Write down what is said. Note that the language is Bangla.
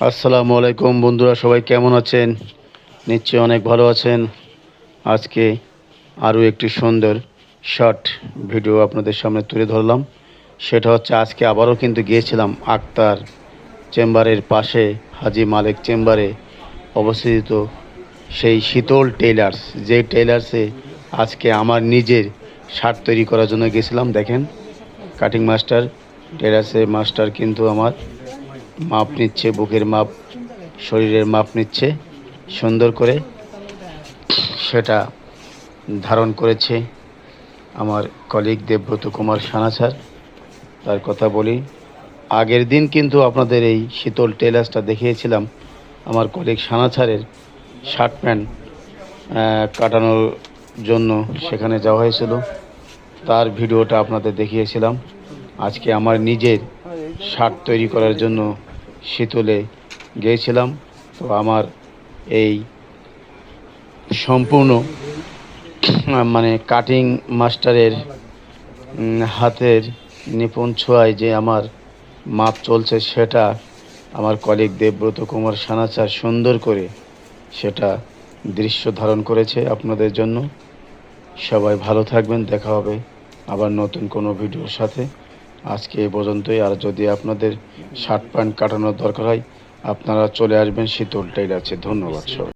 আসসালামু আলাইকুম বন্ধুরা, সবাই কেমন আছেন? নিশ্চয়ই অনেক ভালো আছেন। আজকে আরও একটি সুন্দর শর্ট ভিডিও আপনাদের সামনে তুলে ধরলাম। সেটা হচ্ছে, আজকে আবারও কিন্তু গিয়েছিলাম আক্তার চেম্বারের পাশে হাজি মালিক চেম্বারে অবস্থিত সেই শীতল টেইলার্স, যে টেইলার্সে আজকে আমার নিজের শার্ট তৈরি করার জন্য গেছিলাম। দেখেন, কাটিং মাস্টার, টেইলার্সের মাস্টার কিন্তু আমার মাপ নিচ্ছে, বুকের মাপ, শরীরের মাপ নিচ্ছে সুন্দর করে। সেটা ধারণ করেছে আমার কলিগ দেবব্রত কুমার সানা স্যার। তার কথা বলি, আগের দিন কিন্তু আপনাদের এই শীতল টেলার্সটা দেখিয়েছিলাম। আমার কলিগ সানা স্যারের শার্ট প্যান্ট কাটানোর জন্য সেখানে যাওয়া হয়েছিল, তার ভিডিওটা আপনাদের দেখিয়েছিলাম। আজকে আমার নিজের শার্ট তৈরি করার জন্য শীতলে গিয়েছিলাম। তো আমার এই সম্পূর্ণ মানে কাটিং মাস্টারের হাতের নিপুণ ছোঁয়ায় যে আমার মাপ চলছে, সেটা আমার কলিগ দেবব্রত কুমার সানাচার সুন্দর করে সেটা দৃশ্য ধারণ করেছে আপনাদের জন্য। সবাই ভালো থাকবেন, দেখা হবে আবার নতুন কোনো ভিডিওর সাথে। আজকে এ পর্যন্তই। আর যদি আপনাদের শার্ট প্যান্ট কাটানোর দরকার হয়, আপনারা চলে আসবেন শীতল টেইলার্সে। ধন্যবাদ সবাই।